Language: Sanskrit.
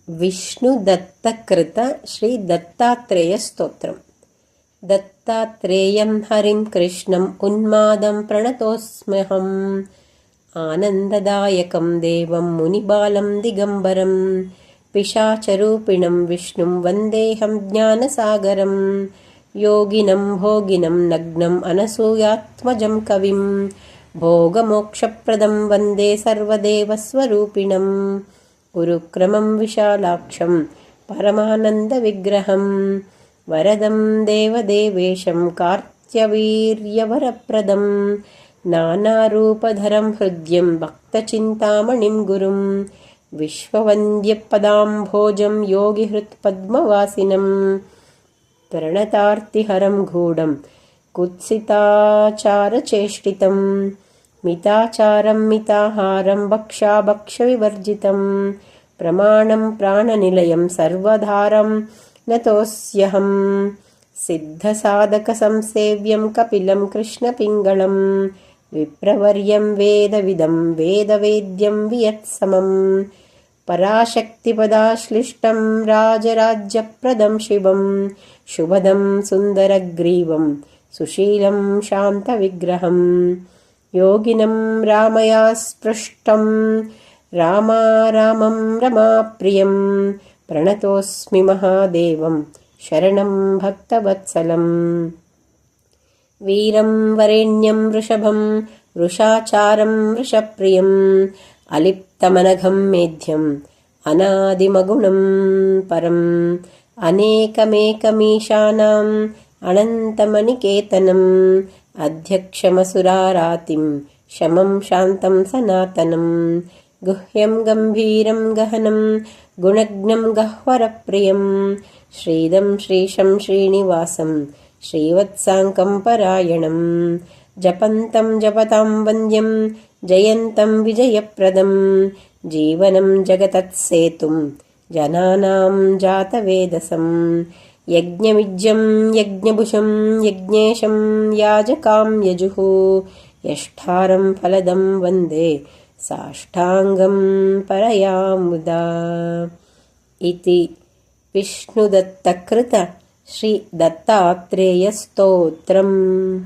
विष्णुदत्तकृत श्रीदत्तात्रेयस्तोत्रम्। दत्तात्रेयं हरिं कृष्णम् उन्मादं प्रणतोऽस्म्यहम्। आनन्ददायकं देवं मुनिबालं दिगम्बरं। पिशाचरूपिणं विष्णुं वन्देऽहं ज्ञानसागरं। योगिनं भोगिनं नग्नम् अनसूयात्मजं कविं। भोगमोक्षप्रदं वन्दे सर्वदेवस्वरूपिणम्। गुरुक्रमं विशालाक्षं परमानन्दविग्रहं। वरदं देवदेवेशं कार्त्यवीर्यवरप्रदं। नानारूपधरं हृद्यं भक्तचिन्तामणिं गुरुं। विश्ववन्द्यपदाम्भोजं योगिहृत्पद्मवासिनं। प्रणतार्तिहरं गूढं कुत्सिताचारचेष्टितं। मिताचारं मिताहारं भक्षाभक्षविवर्जितं। प्रमाणं प्राणनिलयं सर्वधारं नतोऽस्यहम्। सिद्धसाधकसंसेव्यं कपिलं कृष्णपिङ्गळं। विप्रवर्यं वेदविदं वेदवेद्यं वियत्समम्। पराशक्तिपदाश्लिष्टं राजराज्यप्रदं शिवं। शुभदं सुन्दरग्रीवं सुशीलं शान्तविग्रहम्। योगिनं रामया स्पृष्टं रामं रमाप्रियं। प्रणतोऽस्मि महादेवं शरणं भक्तवत्सलम्। वीरं वरेण्यं वृषभं वृषाचारं वृषप्रियम्। अलिप्तमनघं मेध्यम् अनादिमगुणं परम्। अनेकमेकमीशानाम् अनन्तमनिकेतनम्। अध्यक्षमसुरारातिं शमं शान्तं सनातनं। गुह्यं गम्भीरं गहनं गुणज्ञं गह्वरप्रियं। श्रीदं श्रीशं श्रीनिवासं श्रीवत्साङ्कं परायणं। जपन्तं जपतां वन्द्यं जयन्तं विजयप्रदं। जीवनं जगतत्सेतुं जनानां जातवेदसं। यज्ञमिज्यं यज्ञभुषं यज्ञेशं याजकां यजुः। यष्ठारं फलदं वन्दे साष्टाङ्गं परयामुदा। इति विष्णुदत्तकृत श्रीदत्तात्रेयस्तोत्रम्।